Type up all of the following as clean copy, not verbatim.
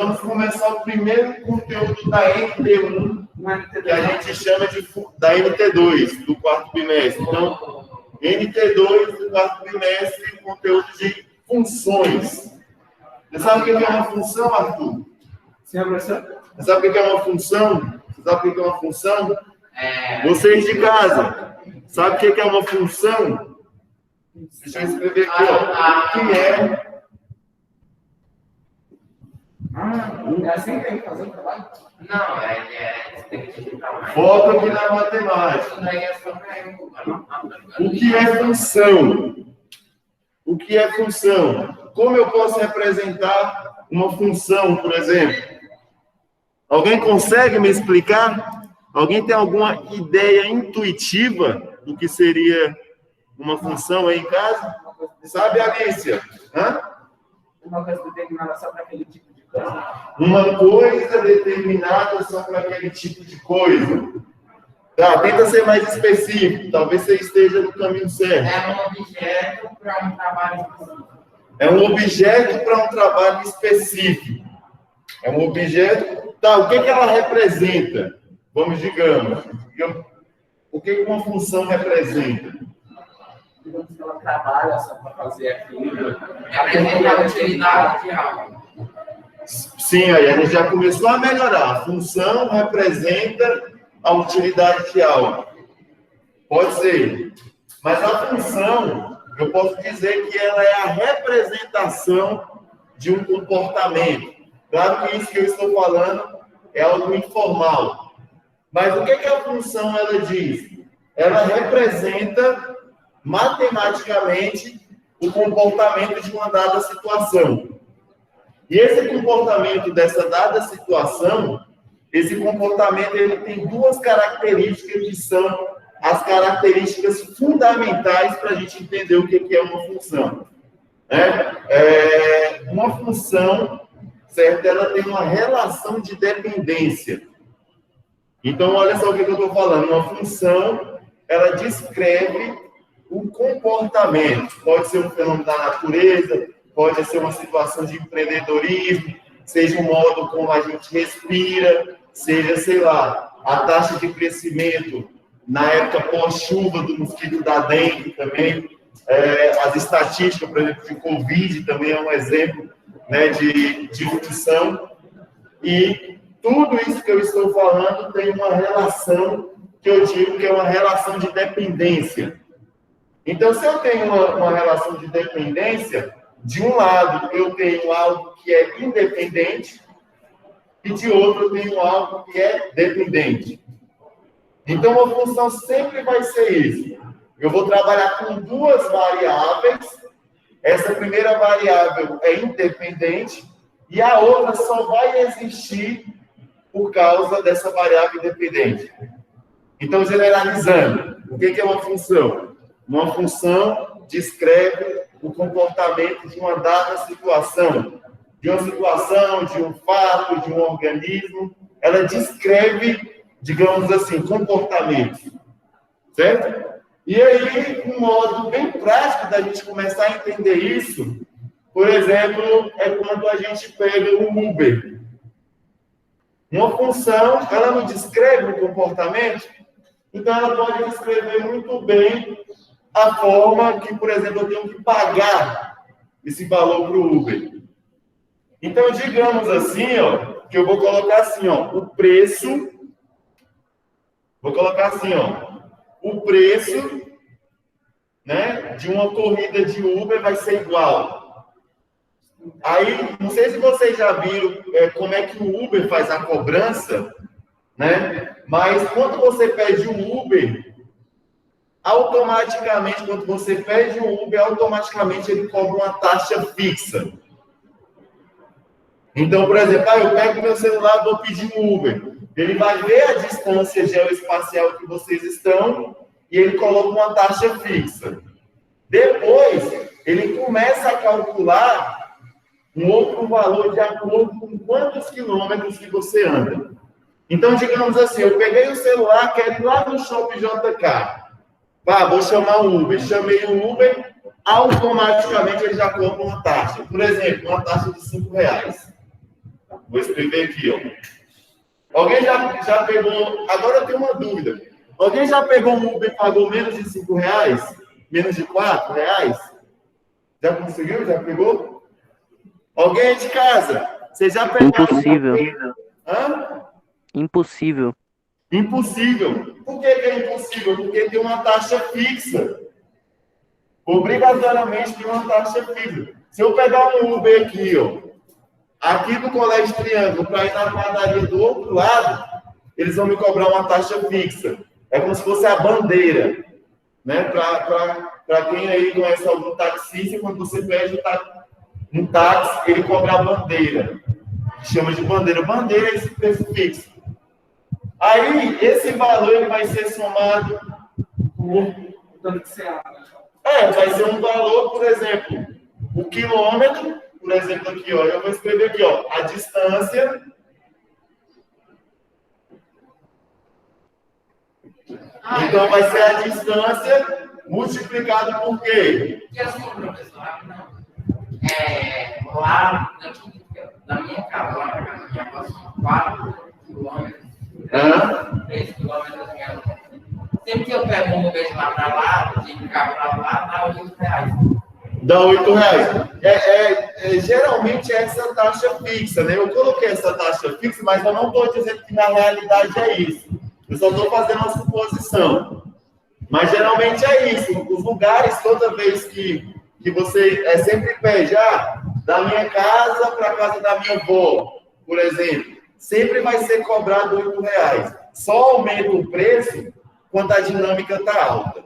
vamos começar o primeiro conteúdo da NT1, que a gente chama da NT2, do quarto bimestre. Então, NT2 do quarto bimestre, conteúdo de funções. Você sabe o que é uma função, Arthur? Sim, professor. Você sabe o que é uma função? Você sabe o que é uma função? Vocês de casa, sabe o que é uma função? Deixa eu escrever aqui, ó. O que é? É assim que tem que fazer o trabalho? Não, tem que digitar mais. Foca aqui na matemática. O que é função? O que é função? Como eu posso representar uma função, por exemplo? Alguém consegue me explicar? Alguém tem alguma ideia intuitiva do que seria uma função aí em casa? Sabe, Alicia? Uma coisa determinada só para aquele tipo de coisa. Uma coisa determinada só para aquele tipo de coisa. Tá, tenta ser mais específico. Talvez você esteja no caminho certo. É um objeto para um trabalho específico. É um objeto para um trabalho específico. É um objeto... Tá, o que ela representa? Vamos, digamos. O que uma função representa? Digamos que ela trabalha só para fazer aquilo. Representa a utilidade de algo. Sim, aí a gente já começou a melhorar. A função representa a utilidade de algo. Pode ser. Mas a função, eu posso dizer que ela é a representação de um comportamento. Claro que isso que eu estou falando é algo informal. Mas o que a função ela diz? Ela representa matematicamente o comportamento de uma dada situação. E esse comportamento dessa dada situação, esse comportamento ele tem duas características que são as características fundamentais para a gente entender o que é uma função. Uma função, certo? Ela tem uma relação de dependência. Então, olha só o que eu estou falando. Uma função, ela descreve o comportamento. Pode ser um fenômeno da natureza, pode ser uma situação de empreendedorismo, seja o modo como a gente respira, seja, sei lá, a taxa de crescimento na época pós-chuva do mosquito da dengue também. As estatísticas, por exemplo, de Covid também é um exemplo, né, de função. E tudo isso que eu estou falando tem uma relação que eu digo que é uma relação de dependência. Então, se eu tenho uma relação de dependência, de um lado eu tenho algo que é independente e de outro eu tenho algo que é dependente. Então, uma função sempre vai ser isso. Eu vou trabalhar com duas variáveis. Essa primeira variável é independente e a outra só vai existir por causa dessa variável independente. Então, generalizando, o que é uma função? Uma função descreve o comportamento de uma dada situação, de um fato, de um organismo. Ela descreve, digamos assim, comportamento, certo? E aí, um modo bem prático da gente começar a entender isso, por exemplo, é quando a gente pega o Uber. Uma função, ela não descreve o comportamento, então ela pode descrever muito bem a forma que, por exemplo, eu tenho que pagar esse valor para o Uber. Então, digamos assim, ó, que eu vou colocar assim, ó, o preço, vou colocar assim, ó, o preço, né, de uma corrida de Uber vai ser igual. Aí, não sei se vocês já viram como é que o Uber faz a cobrança, né? Mas quando você pede um Uber, automaticamente, quando você pede um Uber, automaticamente ele cobra uma taxa fixa. Então, por exemplo, eu pego meu celular e vou pedir um Uber. Ele vai ver a distância geoespacial que vocês estão e ele coloca uma taxa fixa. Depois, ele começa a calcular um outro valor de acordo com quantos quilômetros que você anda. Então, digamos assim, eu peguei o celular, quero ir lá no Shopping JK. Vou chamar o Uber. Chamei o Uber, automaticamente ele já cobra uma taxa. Por exemplo, uma taxa de R$5. Vou escrever aqui, ó. Alguém já pegou... Agora eu tenho uma dúvida. Alguém já pegou um Uber e pagou menos de R$5? Menos de R$4? Já conseguiu? Já pegou? Alguém de casa? Você já pegou? Impossível. Hã? Impossível. Impossível. Por que é impossível? Porque tem uma taxa fixa. Obrigatoriamente tem uma taxa fixa. Se eu pegar um Uber aqui, ó, aqui do Colégio Triângulo, para ir na padaria do outro lado, eles vão me cobrar uma taxa fixa. É como se fosse a bandeira. Né? Para quem aí conhece algum taxista, quando você pede um táxi, ele cobra a bandeira. Chama de bandeira. Bandeira é esse preço fixo. Aí, esse valor ele vai ser somado por... vai ser um valor, por exemplo, o quilômetro, por exemplo, aqui, ó, eu vou escrever aqui, ó, a distância. Então, vai ser a distância multiplicado por quê? Porque assim, professor, lá na minha casa, lá na casa da minha avó, são 4 quilômetros, 3 quilômetros mesmo. Sempre que eu pego um Uber de lá para lá, de carro para lá, dá R$8. Dá R$8. Geralmente é essa taxa fixa, né? Eu coloquei essa taxa fixa, mas eu não estou dizendo que na realidade é isso. Eu só estou fazendo uma suposição. Mas geralmente é isso. Os lugares, toda vez que você sempre pede, da minha casa para a casa da minha avó, por exemplo, sempre vai ser cobrado R$8. Só aumenta o preço quando a dinâmica está alta.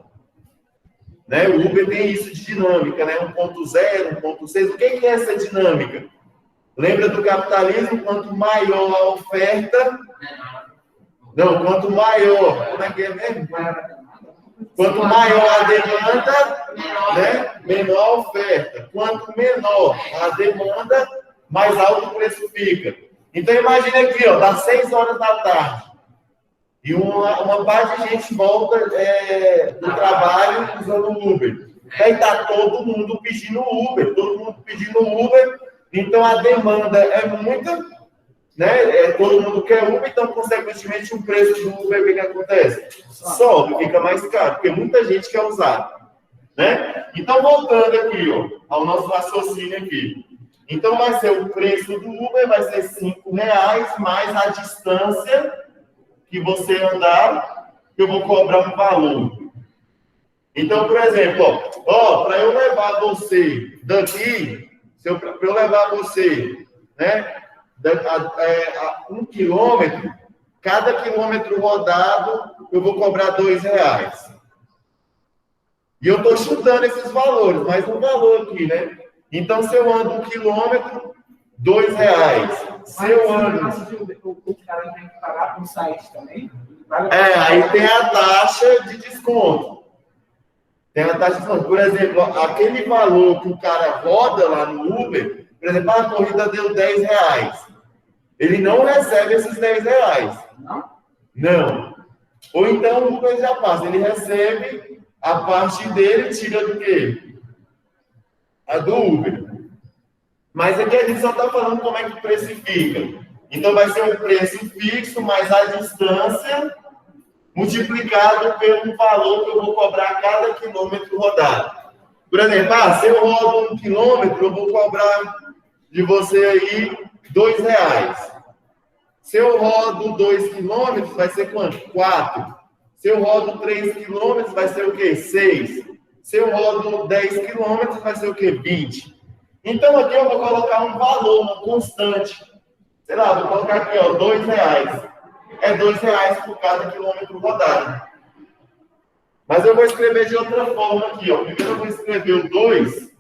Né? O Uber tem isso de dinâmica, né? 1.0, 1.6. O que é essa dinâmica? Lembra do capitalismo? Quanto maior a oferta... Não, quanto maior... Como é que é mesmo? Quanto maior a demanda, né? Menor a oferta. Quanto menor a demanda, mais alto o preço fica. Então, imagine aqui, ó, das 6 horas da tarde. E uma parte de gente volta do trabalho usando o Uber. Aí está todo mundo pedindo Uber, Então, a demanda é muita, né? Todo mundo quer Uber, então, consequentemente, o preço do Uber, o que acontece? Sobe, fica mais caro, porque muita gente quer usar. Né? Então, voltando aqui, ó, ao nosso raciocínio aqui. Então, vai ser o preço do Uber, vai ser R$5, mais a distância que você andar, eu vou cobrar um valor. Então, por exemplo, para eu levar você daqui, para eu levar você, né, a 1 quilômetro, cada quilômetro rodado, eu vou cobrar R$2. E eu estou chutando esses valores, mas um valor aqui, né? Então, se eu ando 1 quilômetro, R$2. Se eu ando... O cara tem que pagar com o site também? Aí tem a taxa de desconto. Por exemplo, aquele valor que o cara roda lá no Uber, por exemplo, a corrida deu R$10. Ele não recebe esses R$10. Não. Ou então o Uber já passa, ele recebe a parte dele, tira do quê? A do Uber. Mas aqui a gente só está falando como é que precifica. Então, vai ser um preço fixo, mais a distância, multiplicado pelo valor que eu vou cobrar a cada quilômetro rodado. Por exemplo, se eu rodo 1 quilômetro, eu vou cobrar de você aí R$2. Se eu rodo 2 quilômetros, vai ser quanto? 4. Se eu rodo 3 quilômetros, vai ser o quê? 6. Se eu rodo 10 quilômetros, vai ser o quê? 20. Então, aqui eu vou colocar um valor, uma constante. Sei lá, vou colocar aqui, ó, R$2. É R$2 por cada quilômetro rodado. Mas eu vou escrever de outra forma aqui, ó. Primeiro eu vou escrever o 2,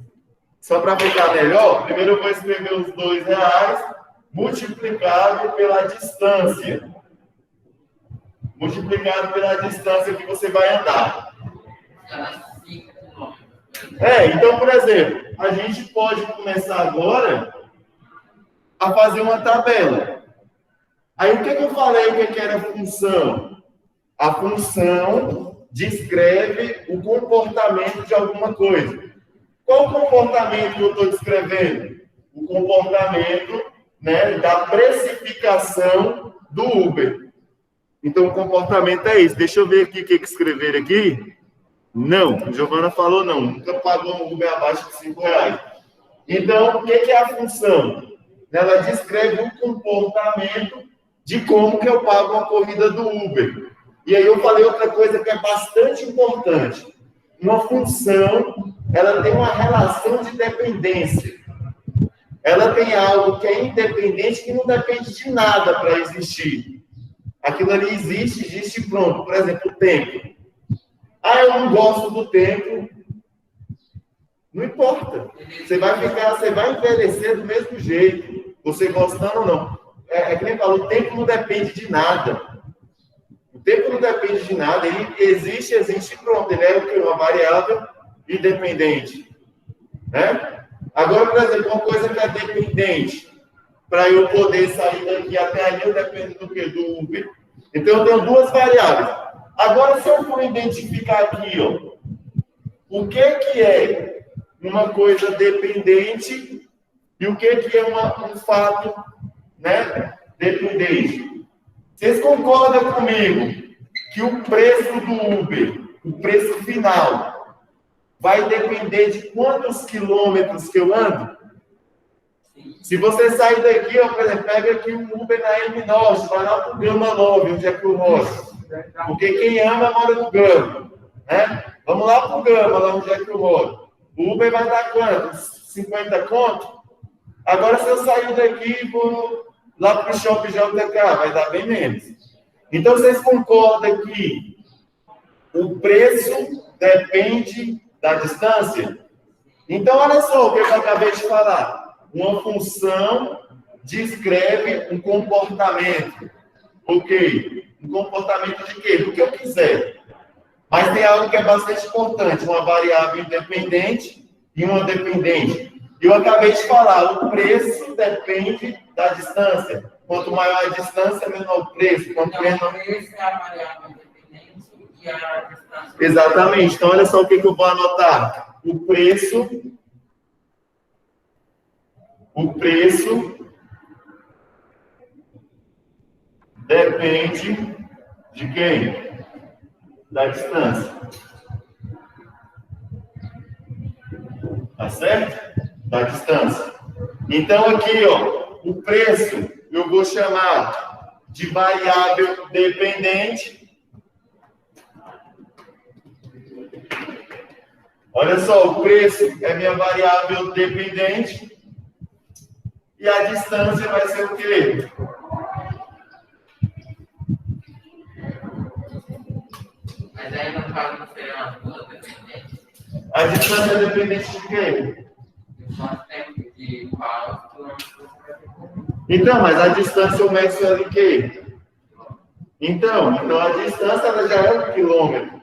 só para ficar melhor. Primeiro eu vou escrever os R$2 multiplicado pela distância. Multiplicado pela distância que você vai andar. Então, por exemplo, a gente pode começar agora a fazer uma tabela. Aí, o que eu falei que era a função? A função descreve o comportamento de alguma coisa. Qual o comportamento que eu estou descrevendo? O comportamento né, da precificação do Uber. Então, o comportamento é esse. Deixa eu ver aqui o que escrever aqui. Não, Giovana falou não. Nunca pagou um Uber abaixo de R$5. Então, o que é a função? Ela descreve o comportamento de como que eu pago uma corrida do Uber. E aí eu falei outra coisa que é bastante importante. Uma função, ela tem uma relação de dependência. Ela tem algo que é independente, que não depende de nada para existir. Aquilo ali existe pronto. Por exemplo, o tempo. Ah, eu não gosto do tempo. Não importa. Você vai envelhecer do mesmo jeito. Você gostando ou não. É que nem falou, o tempo não depende de nada. O tempo não depende de nada. Ele existe pronto. Ele é o quê? Uma variável independente. Né? Agora, por exemplo, uma coisa que é dependente. Para eu poder sair daqui até ali, eu dependo do quê? Do Uber. Então, eu tenho duas variáveis. Agora, se eu for identificar aqui, ó, o que é uma coisa dependente e o que é um fato, né, dependente. Vocês concordam comigo que o preço do Uber, o preço final, vai depender de quantos quilômetros que eu ando? Se você sair daqui, ó, por exemplo, pega aqui um Uber na M Norte, vai lá para o Gama 9, onde é que eu moro. Porque quem ama mora no Gama. Né? Vamos lá para o Gama, lá onde é que eu moro. O Uber vai dar quanto? 50 conto? Agora, se eu sair daqui e vou lá para o Shopping JK, vai dar bem menos. Então, vocês concordam que o preço depende da distância? Então, olha só o que eu acabei de falar. Uma função descreve um comportamento. Ok. Um comportamento de quê? Do que eu quiser. Mas tem algo que é bastante importante. Uma variável independente e uma dependente. Eu acabei de falar, o preço depende da distância. Quanto maior a distância, menor o preço. Quanto menor... O preço é a variável independente e a distância. Exatamente. Então, olha só o que eu vou anotar. O preço depende de quem? Da distância. Tá certo? Da distância. Então, aqui, ó, o preço eu vou chamar de variável dependente. Olha só, o preço é minha variável dependente. E a distância vai ser o quê? Mas aí no caso não seria uma duas dependentes? A distância é dependente de quê? De quanto tempo de qual quilômetros você vai ter corrido. Então, mas a distância eu meço ela em quê? Então a distância ela já é 1 quilômetro.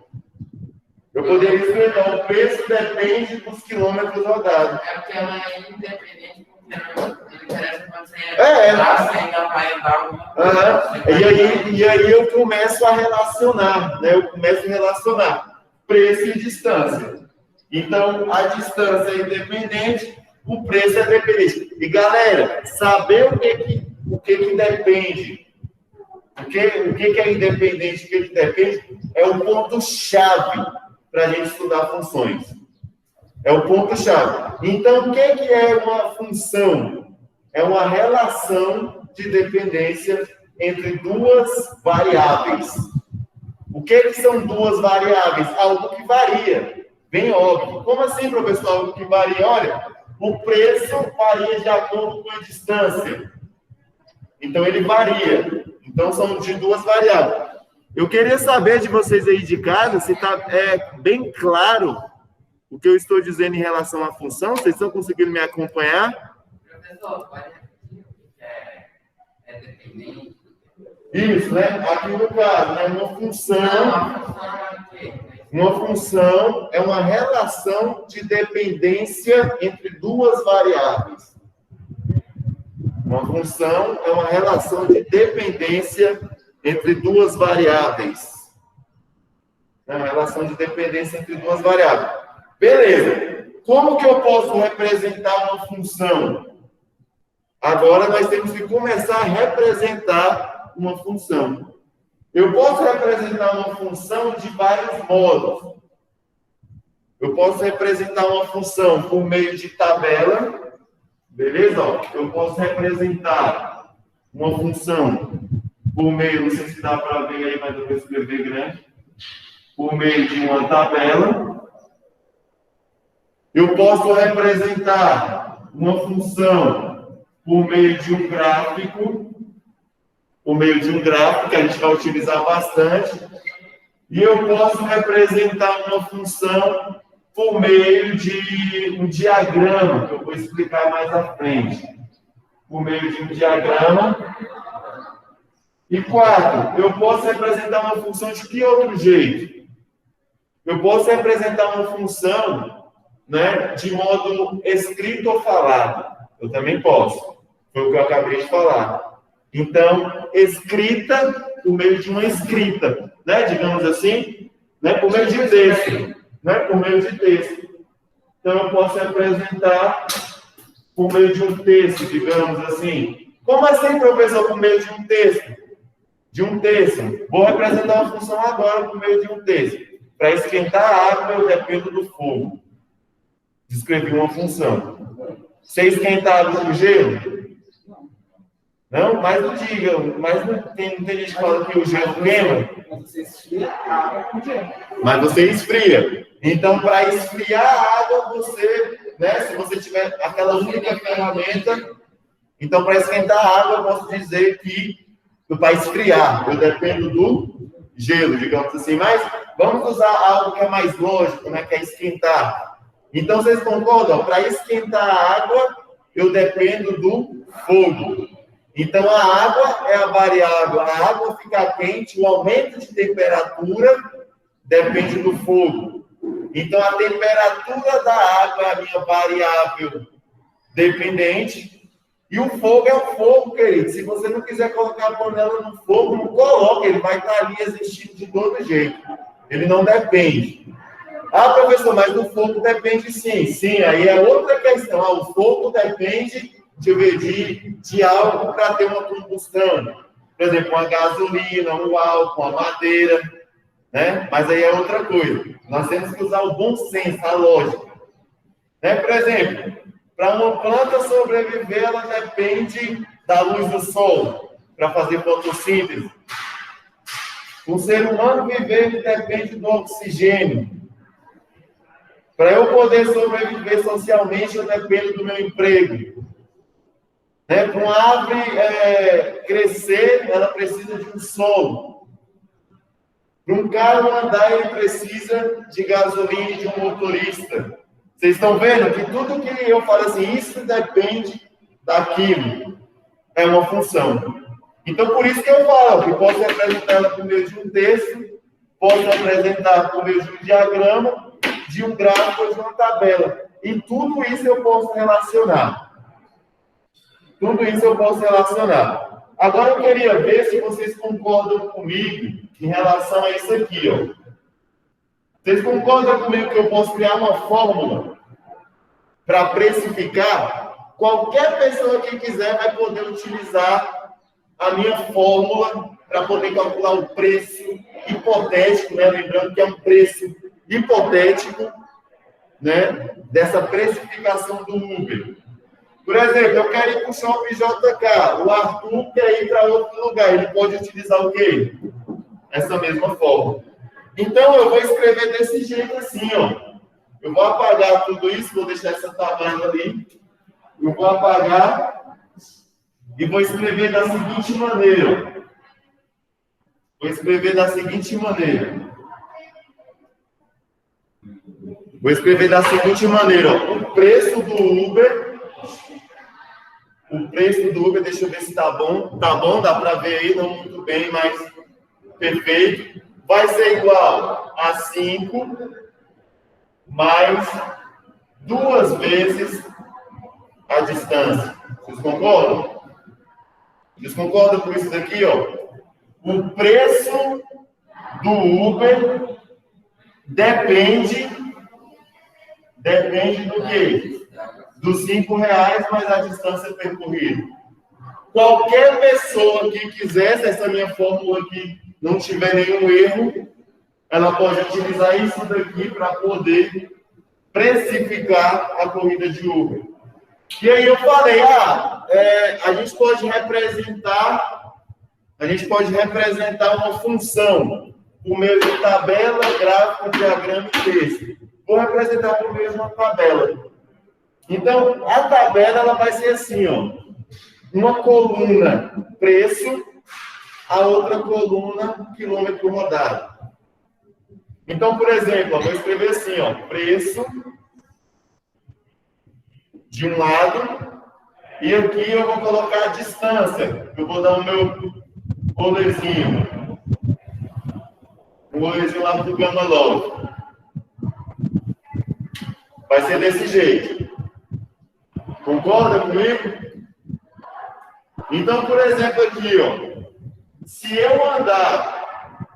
Eu poderia escrever, o preço depende dos quilômetros rodados. É porque ela é independente, porque não interessa quando você você ainda vai andar alguma coisa. E aí eu começo a relacionar, né? Eu começo a relacionar preço e distância. Então, a distância é independente, o preço é dependente. E, galera, saber o que depende, o que é independente, o que depende, é o ponto-chave para a gente estudar funções. É o ponto-chave. Então, o que é uma função? É uma relação de dependência entre duas variáveis. O que são duas variáveis? Algo que varia. Bem óbvio. Como assim, professor? Algo que varia? Olha, o preço varia de acordo com a distância. Então, ele varia. Então, são de duas variáveis. Eu queria saber de vocês aí de casa se está bem claro o que eu estou dizendo em relação à função. Vocês estão conseguindo me acompanhar? Professor, pode repetir o que é dependente? Isso, né? Aqui no caso, né? Uma função é uma relação de dependência entre duas variáveis. Uma função é uma relação de dependência entre duas variáveis. É uma relação de dependência entre duas variáveis. Beleza. Como que eu posso representar uma função? Agora nós temos que começar a representar uma função. Eu posso representar uma função de vários modos. Eu posso representar uma função por meio de tabela. Beleza? Ó, eu posso representar uma função por meio, não sei se dá para ver aí, mas eu vou escrever grande. Por meio de uma tabela. Eu posso representar uma função por meio de um gráfico. Por meio de um gráfico, que a gente vai utilizar bastante. E eu posso representar uma função por meio de um diagrama, que eu vou explicar mais à frente. Por meio de um diagrama. E 4, eu posso representar uma função de que outro jeito? Eu posso representar uma função, né, de modo escrito ou falado. Eu também posso. Foi o que eu acabei de falar. Então, escrita por meio de uma escrita, né, digamos assim, né, por meio de texto. Né, por meio de texto. Então, eu posso representar por meio de um texto, digamos assim. Como assim, professor, por meio de um texto? De um texto. Vou representar uma função agora por meio de um texto. Para esquentar a água, eu dependo do fogo. Descrevi uma função. Você esquentar a água com gelo? Não? Mas não diga. Mas não tem gente que fala que o gelo queima. Você esfria a água com gelo. Mas você esfria. Então, para esfriar a água, você, né, se você tiver aquela única ferramenta, então, para esquentar a água, eu posso dizer que, para esfriar, eu dependo do gelo, digamos assim. Mas vamos usar algo que é mais lógico, né, que é esquentar. Então, vocês concordam? Para esquentar a água, eu dependo do fogo. Então, a água é a variável. A água fica quente, o aumento de temperatura depende do fogo. Então, a temperatura da água é a minha variável dependente. E o fogo é o fogo, querido. Se você não quiser colocar a panela no fogo, não coloque. Ele vai estar ali existindo de todo jeito. Ele não depende. Ah, professor, mas do fogo depende sim. Sim, aí é outra questão. Ah, o fogo depende de algo para ter uma combustão. Por exemplo, uma gasolina, um álcool, uma madeira. Né? Mas aí é outra coisa. Nós temos que usar o bom senso, a lógica. Né? Por exemplo, para uma planta sobreviver, ela depende da luz do sol para fazer fotossíntese. Um ser humano viver, ele depende do oxigênio. Para eu poder sobreviver socialmente, eu dependo do meu emprego. Né? Para uma árvore crescer, ela precisa de um solo. Para um carro andar, ele precisa de gasolina e de um motorista. Vocês estão vendo que tudo que eu falo assim, isso depende daquilo. É uma função. Então, por isso que eu falo que posso representar ela por meio de um texto, posso representar por meio de um diagrama, de um gráfico ou de uma tabela. E tudo isso eu posso relacionar. Tudo isso eu posso relacionar. Agora eu queria ver se vocês concordam comigo em relação a isso aqui, ó. Vocês concordam comigo que eu posso criar uma fórmula para precificar? Qualquer pessoa que quiser vai poder utilizar a minha fórmula para poder calcular o preço hipotético, né? Lembrando que é um preço hipotético, né? Dessa precificação do Uber. Por exemplo, eu quero ir para o Shopping JK, o Arthur quer ir para outro lugar, ele pode utilizar o quê? Essa mesma fórmula. Então, eu vou escrever desse jeito assim, ó. Eu vou apagar tudo isso, vou deixar essa tabela ali. Eu vou apagar e vou escrever da seguinte maneira. Vou escrever da seguinte maneira. Vou escrever da seguinte maneira, ó. O preço do Uber. O preço do Uber, deixa eu ver se tá bom. Tá bom, dá para ver aí, não muito bem, mas perfeito. Vai ser igual a 5 mais 2 vezes a distância. Vocês concordam? Vocês concordam com isso daqui, ó? O preço do Uber depende do quê? dos R$5 mais a distância percorrida. Qualquer pessoa que quisesse essa minha fórmula aqui, não tiver nenhum erro, ela pode utilizar isso daqui para poder precificar a corrida de Uber. E aí eu falei, a gente pode representar uma função por meio de tabela, gráfico, diagrama e texto. Vou representar por meio de uma tabela. Então, a tabela ela vai ser assim, ó. Uma coluna preço, a outra coluna quilômetro rodado. Então, por exemplo, eu vou escrever assim, ó, preço de um lado, e aqui eu vou colocar a distância. Eu vou dar o meu rolezinho. O rolezinho lá do Gama Love. Vai ser desse jeito. Concorda comigo? Então, por exemplo, aqui, ó. Se eu andar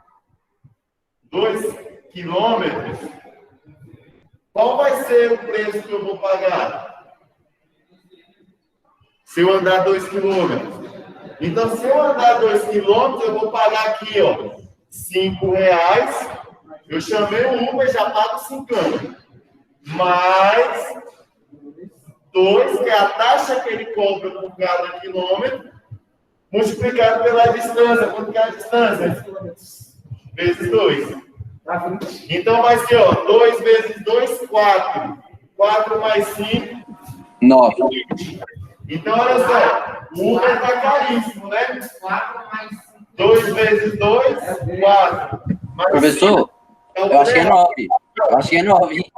2 quilômetros, qual vai ser o preço que eu vou pagar? Se eu andar 2 quilômetros. Então, se eu andar 2 quilômetros, eu vou pagar aqui, ó, R$5. Eu chamei o Uber, já pago 5 anos. Mais 2, que é a taxa que ele cobra por cada quilômetro, multiplicado pela distância. Quanto que é a distância? Vezes 2. Então, vai ser, ó, 2 vezes 2, 4. 4 mais 5, 9. Então, olha só, o Uber está caríssimo, né? 4 mais 5. 2 vezes 2, 4. Mais Professor, 5, eu acho que é 9. Eu acho que é 9.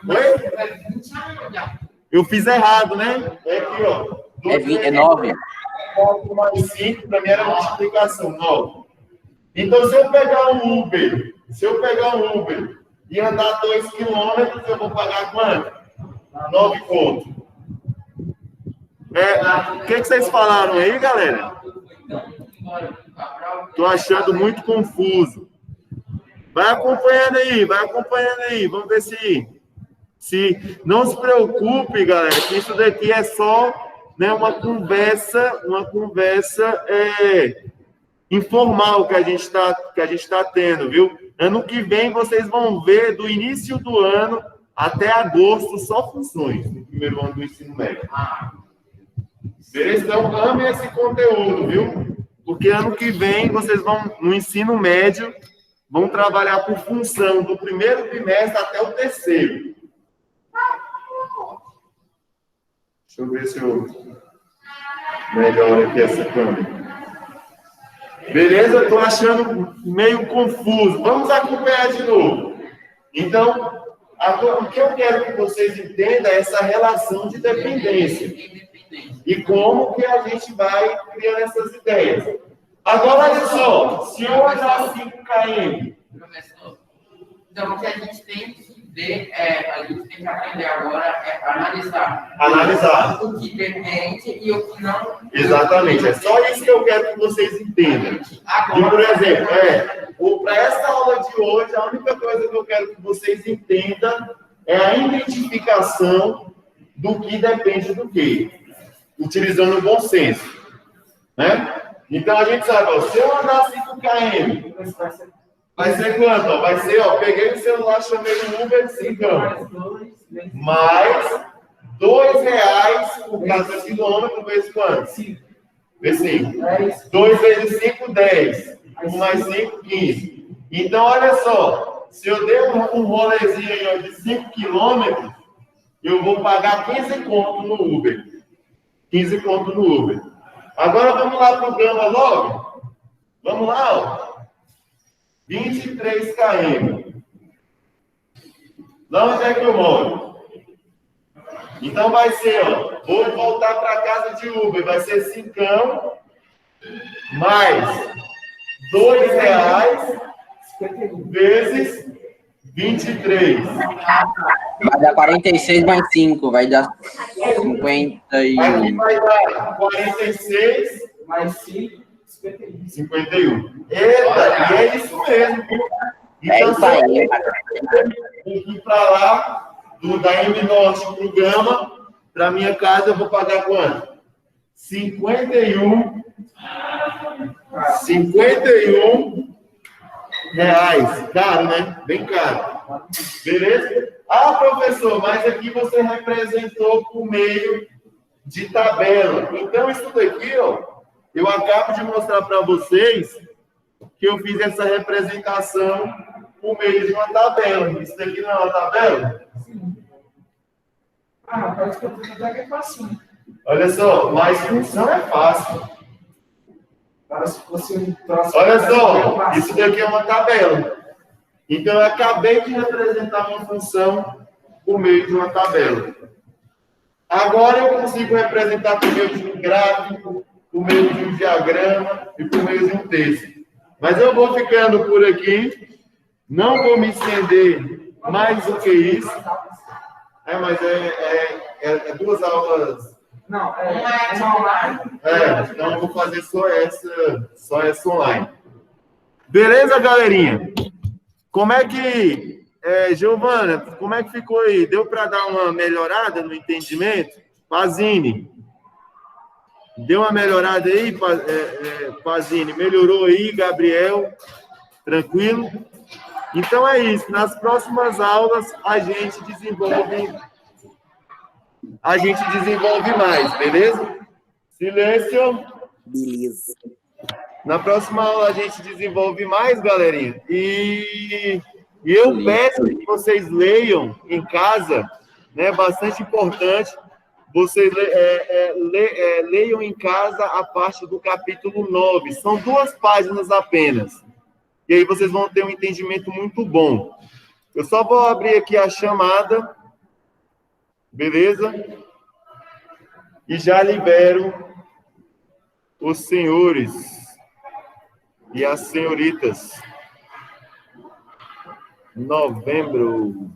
Oi? Eu fiz errado, né? É aqui, ó. É 9. 4 mais 5, para mim era multiplicação, 9. Então, se eu pegar um Uber e andar 2 quilômetros, eu vou pagar quanto? 9 conto. O que vocês falaram aí, galera? Tô achando muito confuso. Vai acompanhando aí. Vamos ver se... Não se preocupe, galera, que isso daqui é só, né, uma conversa informal que a gente está tendo, viu? Ano que vem vocês vão ver do início do ano até agosto só funções no primeiro ano do ensino médio. Beleza? Então, ame esse conteúdo, viu? Porque ano que vem vocês vão, no ensino médio, vão trabalhar por função do primeiro trimestre até o terceiro. Deixa eu ver se eu melhoro aqui essa câmera. Beleza? Estou achando meio confuso. Vamos acompanhar de novo. Então, agora, o que eu quero que vocês entendam é essa relação de dependência. E como que a gente vai criando essas ideias. Agora, olha só. Se eu olhar 5 km... Professor, então o que a gente tem que ver, a gente tem que aprender agora é analisar o que depende e o que não. Exatamente, é só isso que eu quero que vocês entendam. E, por exemplo, para essa aula de hoje, a única coisa que eu quero que vocês entendam é a identificação do que depende do que, utilizando o bom senso. Né? Então, a gente sabe, ó, se eu andar 5 km, vai ser quanto? Ó? Vai ser, ó, peguei o celular, chamei o Uber, 5 mais R$2 por cada quilômetro, vezes quanto? 5. Vezes 5. 2 vezes 5, 10. 1 mais 5, 15. Então, olha só. Se eu der um rolezinho aí, ó, de 5 quilômetros, eu vou pagar 15 conto no Uber. 15 conto no Uber. Agora, vamos lá para o Gama logo? Vamos lá, ó. 23 km. Lá onde é que eu moro? Então vai ser, ó, vou voltar para casa de Uber, vai ser 5 mais R$2 vezes 23. Vai dar 46 mais 5, vai dar 51. Aqui vai dar 46 mais 5, 51. Eita, e é isso mesmo. Então, é isso aí. Daqui para lá, da M Norte para o Gama, para minha casa, eu vou pagar quanto? 51 reais. Caro, né? Bem caro. Beleza? Ah, professor, mas aqui você representou por meio de tabela. Então, isso daqui, ó, eu acabo de mostrar para vocês que eu fiz essa representação por meio de uma tabela. Isso daqui não é uma tabela? Sim. Ah, parece que eu fiz até que é fácil. Olha só, mas função é fácil. Parece que fosse um troço. Olha só, isso daqui é uma tabela. Então, eu acabei de representar uma função por meio de uma tabela. Agora eu consigo representar por meio de um gráfico, por meio de um diagrama e por meio de um texto. Mas eu vou ficando por aqui. Não vou me estender mais do que isso. Mas é duas aulas. Não, é uma online. Então eu vou fazer só essa online. Beleza, galerinha? Como é que, Giovana, como é que ficou aí? Deu para dar uma melhorada no entendimento? Pazini, deu uma melhorada aí, Pazini? Melhorou aí, Gabriel? Tranquilo? Então é isso. Nas próximas aulas a gente desenvolve mais, beleza? Silêncio. Beleza. Na próxima aula a gente desenvolve mais, galerinha. E eu peço que vocês leiam em casa, né? Bastante importante. Vocês leiam em casa a parte do capítulo 9. São 2 páginas apenas. E aí vocês vão ter um entendimento muito bom. Eu só vou abrir aqui a chamada. Beleza? E já libero os senhores e as senhoritas. Novembro.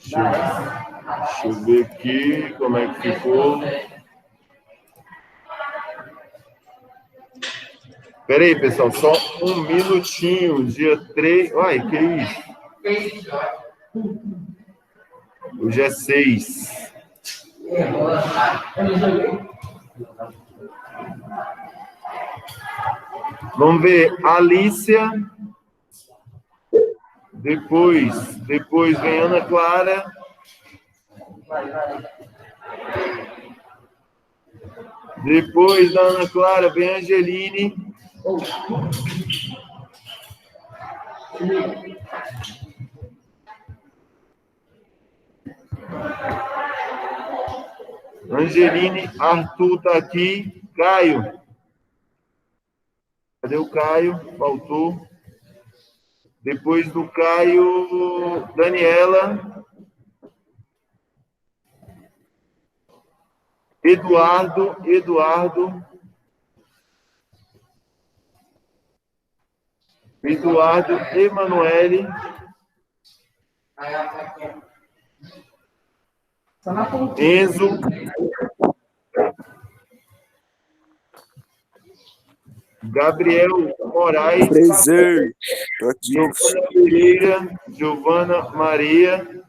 Deixa eu ver aqui como é que ficou. Espera aí, pessoal, só um minutinho. Dia 3. Ai, que isso? Hoje é 6. Vamos ver. Alícia. Depois vem Ana Clara. Depois da Ana Clara vem Angeline. Angeline, Arthur tá aqui. Caio. Cadê o Caio? Faltou. Depois do Caio, Daniela. Eduardo. Emanuele. Enzo. Gabriel Moraes. Prazer. Tô aqui. Giovana Pereira. Giovana Maria.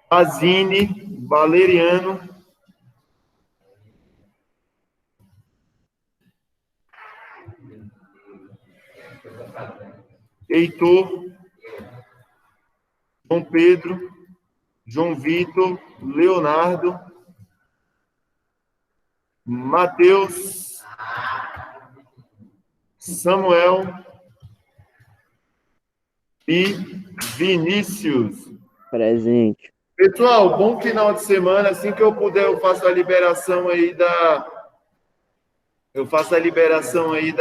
Azine. Valeriano. Heitor. João Pedro. João Vitor. Leonardo. Matheus. Samuel. E Vinícius. Presente. Pessoal, bom final de semana. Assim que eu puder, eu faço a liberação aí da